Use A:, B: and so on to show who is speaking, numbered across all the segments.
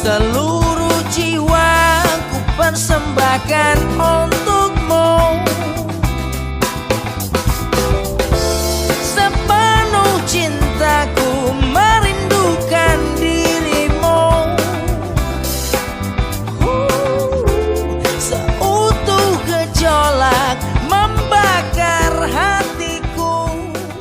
A: Seluruh jiwa ku persembahkan untukmu. Sepenuh cintaku merindukan dirimu. Seutuh gejolak membakar hatiku.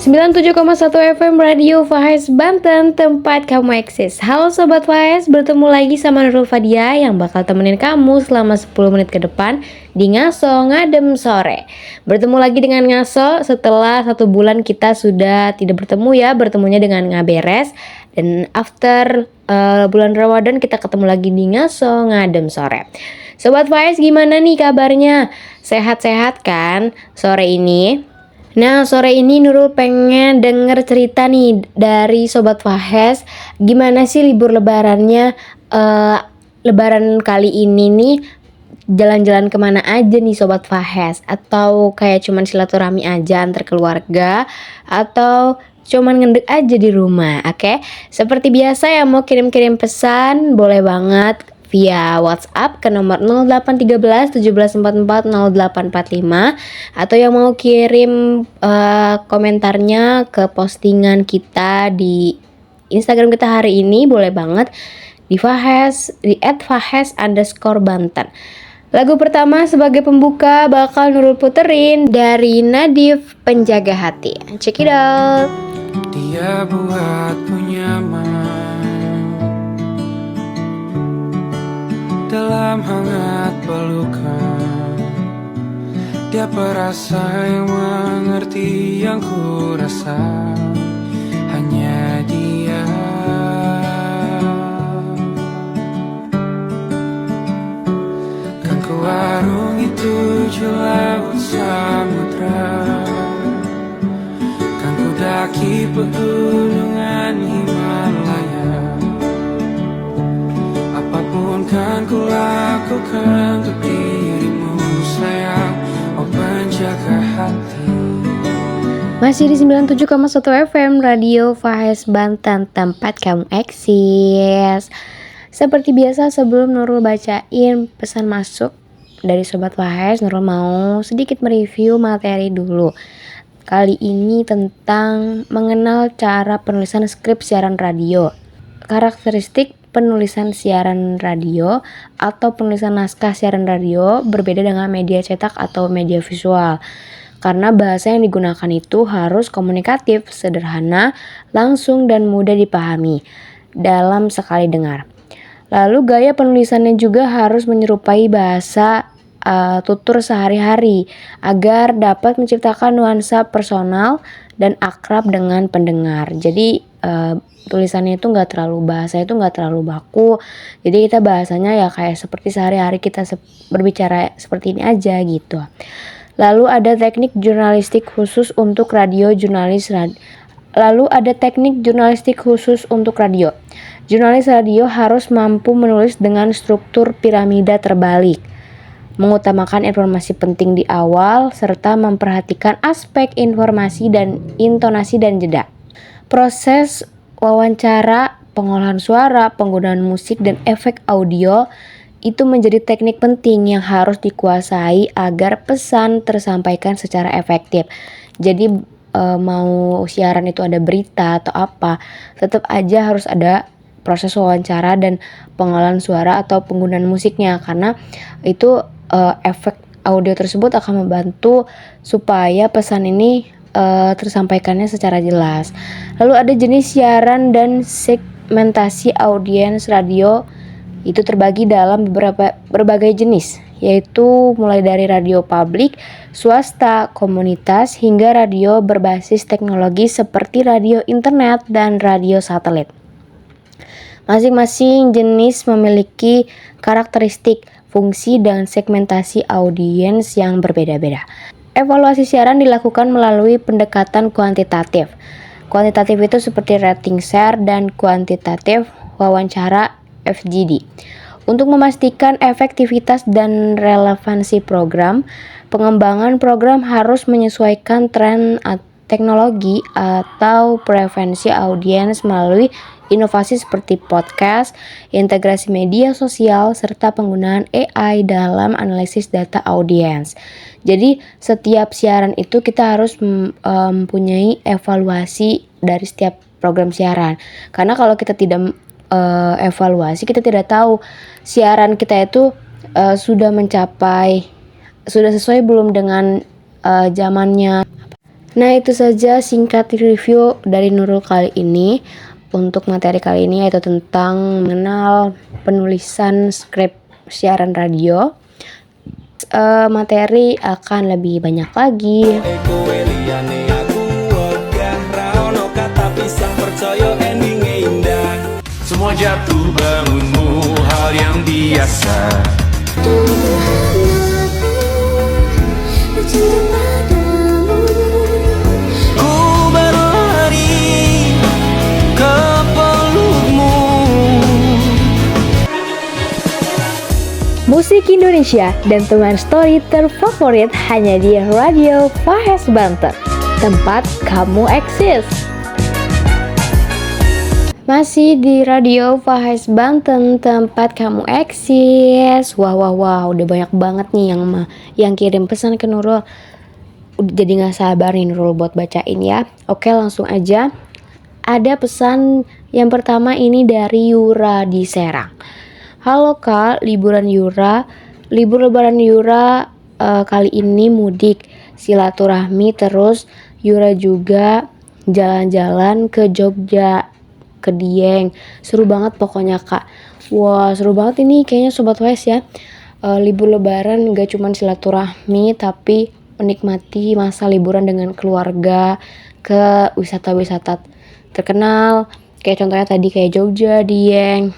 B: 97,1 FM Radio Fahez Banten, tempat kamu eksis. Halo Sobat Fahez, bertemu lagi sama Nurul Fadia yang bakal temenin kamu selama 10 menit ke depan di Ngaso Ngadem Sore. Bertemu lagi dengan Ngaso setelah 1 bulan kita sudah tidak bertemu ya, bertemunya dengan Ngaberes. Dan after bulan Ramadan kita ketemu lagi di Ngaso Ngadem Sore. Sobat Fahez, gimana nih kabarnya? Sehat-sehat kan sore ini? Nah, sore ini Nurul pengen denger cerita nih dari Sobat Fahez. Gimana sih libur lebarannya? Lebaran kali ini nih jalan-jalan kemana aja nih Sobat Fahez? Atau kayak cuman silaturahmi aja antar keluarga? Atau cuman ngendek aja di rumah, oke? Seperti biasa yang mau kirim-kirim pesan boleh banget via WhatsApp ke nomor 0813 1744 0845, atau yang mau kirim komentarnya ke postingan kita di Instagram kita hari ini boleh banget di Fahez, di @Fahez_Banten. Lagu pertama sebagai pembuka bakal Nurul puterin dari Nadif, Penjaga Hati. Check it out.
A: Dia buatku nyaman dalam hangat pelukan. Dia perasa yang mengerti yang ku rasa. Hanya dia. Kan ku arungi 7 laut samudra. Kan ku daki pegunungan Himalaya. Apapun kan ku lakukan untuk dirimu sayang, oh penjaga hati.
B: Masih di 97,1 FM Radio Fahez Banten, tempat kamu eksis. Seperti biasa sebelum Nurul bacain pesan masuk dari Sobat Fahez, Nurul mau sedikit mereview materi dulu. Kali ini tentang mengenal cara penulisan skrip siaran radio. Karakteristik penulisan siaran radio atau penulisan naskah siaran radio berbeda dengan media cetak atau media visual. Karena bahasa yang digunakan itu harus komunikatif, sederhana, langsung dan mudah dipahami dalam sekali dengar. Lalu gaya penulisannya juga harus menyerupai bahasa tutur sehari-hari agar dapat menciptakan nuansa personal dan akrab dengan pendengar. Jadi tulisannya itu nggak terlalu, bahasa itu nggak terlalu baku. Jadi kita bahasanya ya kayak seperti sehari-hari kita berbicara seperti ini aja gitu. Lalu ada teknik jurnalistik khusus untuk radio. Jurnalis radio harus mampu menulis dengan struktur piramida terbalik, mengutamakan informasi penting di awal, serta memperhatikan aspek informasi dan intonasi dan jeda. Proses wawancara, pengolahan suara, penggunaan musik, dan efek audio itu menjadi teknik penting yang harus dikuasai agar pesan tersampaikan secara efektif. Jadi mau siaran itu ada berita atau apa, tetap aja harus ada proses wawancara dan pengolahan suara atau penggunaan musiknya, karena itu efek audio tersebut akan membantu supaya pesan ini tersampaikannya secara jelas. Lalu ada jenis siaran dan segmentasi audiens radio itu terbagi dalam berbagai jenis, yaitu mulai dari radio publik, swasta, komunitas, hingga radio berbasis teknologi seperti radio internet dan radio satelit. Masing-masing jenis memiliki karakteristik, fungsi, dan segmentasi audiens yang berbeda-beda. Evaluasi siaran dilakukan melalui pendekatan kuantitatif. Kuantitatif itu seperti rating share, dan kuantitatif wawancara FGD. Untuk memastikan efektivitas dan relevansi program, pengembangan program harus menyesuaikan tren teknologi atau preferensi audiens melalui inovasi seperti podcast, integrasi media sosial, serta penggunaan AI dalam analisis data audiens. Jadi setiap siaran itu kita harus mempunyai evaluasi dari setiap program siaran. Karena kalau kita tidak evaluasi, kita tidak tahu siaran kita itu sudah sesuai belum dengan zamannya. Nah, itu saja singkat review dari Nurul kali ini. Untuk materi kali ini yaitu tentang mengenal penulisan skrip siaran radio. Materi akan lebih banyak lagi.
A: Semua jatuh bangunmu hal yang biasa.
B: Musik Indonesia dan teman story terfavorit hanya di Radio Fahes Banten, tempat kamu eksis. Masih di Radio Fahes Banten, tempat kamu eksis. Wow, udah banyak banget nih yang kirim pesan ke Nurul. Jadi gak sabar nih Nurul buat bacain ya. Oke, langsung aja. Ada pesan yang pertama ini dari Yura di Serang. Halo Kak, libur lebaran Yura kali ini mudik, silaturahmi, terus Yura juga jalan-jalan ke Jogja, ke Dieng. Seru banget pokoknya Kak. Wah, seru banget ini kayaknya Sobat Wes ya. Libur lebaran gak cuma silaturahmi, tapi menikmati masa liburan dengan keluarga ke wisata-wisata terkenal. Kayak contohnya tadi kayak Jogja, Dieng.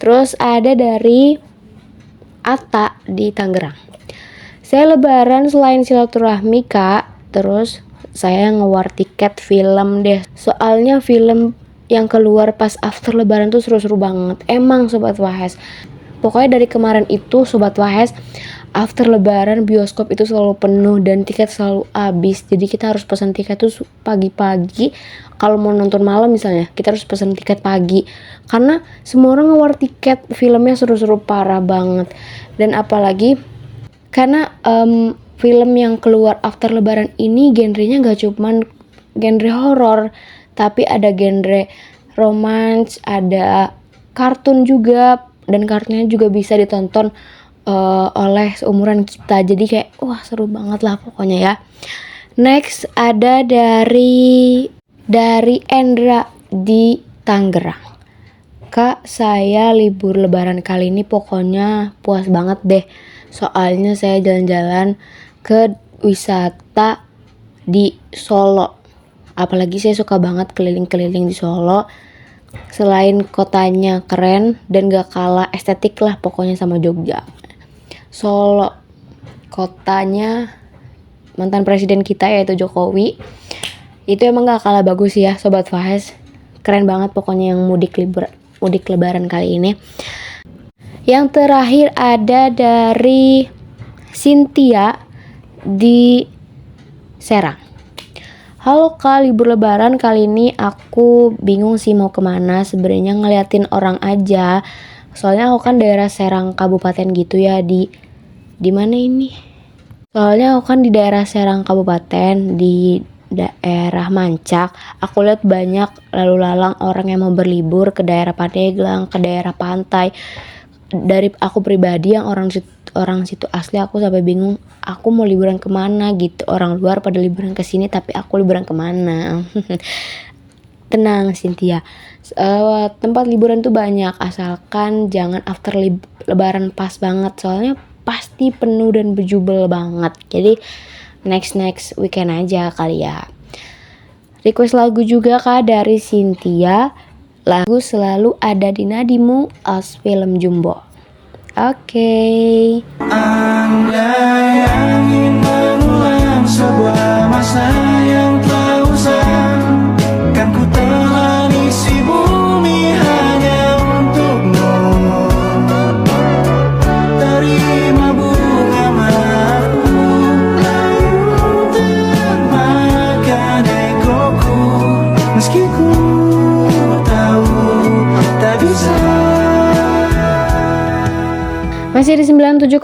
B: Terus ada dari Atta di Tangerang. Saya lebaran selain silaturahmi Kak, terus saya ngewar tiket film deh. Soalnya film yang keluar pas after lebaran tuh seru-seru banget. Emang Sobat Wahes. Pokoknya dari kemarin itu Sobat Wahes, after lebaran bioskop itu selalu penuh dan tiket selalu habis. Jadi kita harus pesan tiket tuh pagi-pagi. Kalau mau nonton malam misalnya, kita harus pesan tiket pagi. Karena semua orang ngewar tiket, filmnya seru-seru parah banget. Dan apalagi karena film yang keluar after lebaran ini genrenya gak cuman genre horor, tapi ada genre romance, ada kartun juga, dan kartunnya juga bisa ditonton oleh seumuran kita. Jadi kayak wah seru banget lah pokoknya ya. Next ada dari Endra di Tangerang. Kak, saya libur lebaran kali ini pokoknya puas banget deh. Soalnya saya jalan-jalan ke wisata di Solo. Apalagi saya suka banget keliling-keliling di Solo. Selain kotanya keren dan gak kalah estetik lah pokoknya sama Jogja. Solo, kotanya mantan presiden kita yaitu Jokowi. Itu emang gak kalah bagus ya Sobat Fahes. Keren banget pokoknya yang mudik lebaran kali ini. Yang terakhir ada dari Cynthia di Serang. Halo Kak, libur lebaran kali ini aku bingung sih mau kemana. Sebenarnya ngeliatin orang aja. Soalnya aku kan daerah Serang Kabupaten gitu ya, di mana ini? Soalnya aku kan di daerah Serang Kabupaten, di daerah Mancak. Aku lihat banyak lalu lalang orang yang mau berlibur ke daerah Pandeglang, ke daerah pantai. Dari aku pribadi yang orang situ asli, aku sampai bingung aku mau liburan kemana gitu. Orang luar pada liburan ke sini tapi aku liburan kemana? Tenang Cynthia, tempat liburan tuh banyak, asalkan jangan after lebaran pas banget, soalnya pasti penuh dan berjubel banget. Jadi next weekend aja kali ya. Request lagu juga Kak dari Cynthia. Lagu Selalu Ada di Nadimu as film Jumbo. Oke.
A: Anda yang ingin mengulang sebuah masa yang telah usang, kan ku telah isi bumi hanya untukmu. Terima bunga maafku, layu termakan egoku, meski ku tahu
B: Masih di 97,1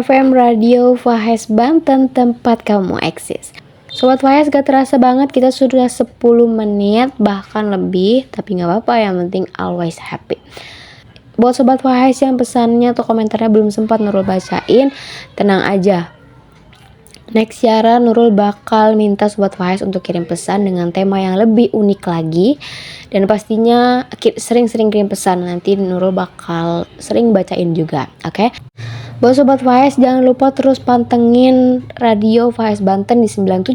B: FM Radio Fahs Banten, tempat kamu eksis. Sobat Fahs, gak terasa banget kita sudah 10 menit bahkan lebih, tapi gak apa-apa, yang penting always happy. Buat Sobat Fahs yang pesannya atau komentarnya belum sempat Nurul bacain, tenang aja. Next siaran Nurul bakal minta Sobat Fahs untuk kirim pesan dengan tema yang lebih unik lagi. Dan pastinya sering-sering kirim pesan, nanti Nurul bakal sering bacain juga, oke? Buat Sobat Fahs, jangan lupa terus pantengin Radio Fahs Banten di 97,1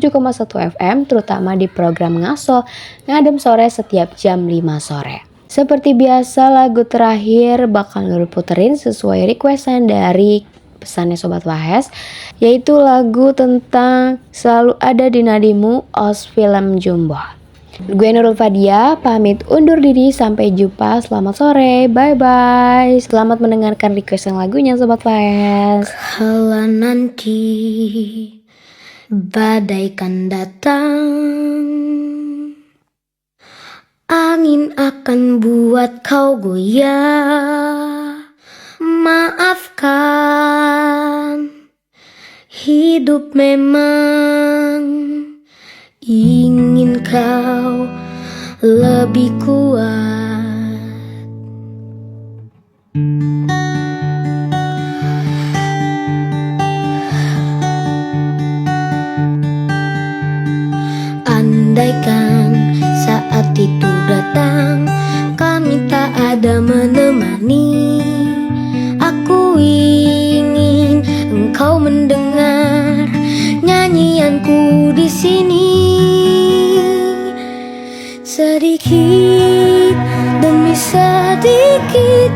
B: FM, terutama di program Ngaso Ngadem Sore setiap jam 5 sore. Seperti biasa, lagu terakhir bakal Nurul puterin sesuai requestan dari pesannya Sobat Fahs, yaitu lagu tentang Selalu Ada di Nadimu OST film Jumbo. Gue Nurul Fadia, pamit undur diri, sampai jumpa, selamat sore, bye-bye. Selamat mendengarkan requestan lagunya Sobat Fahs.
C: Kala nanti badai kan datang, angin akan buat kau goyah. Maafkan, hidup memang ingin kau lebih kuat. Andaikan saat itu datang, kami tak ada menemani. Aku ingin engkau mendengar nyanyianku di sini. Sedikit demi sedikit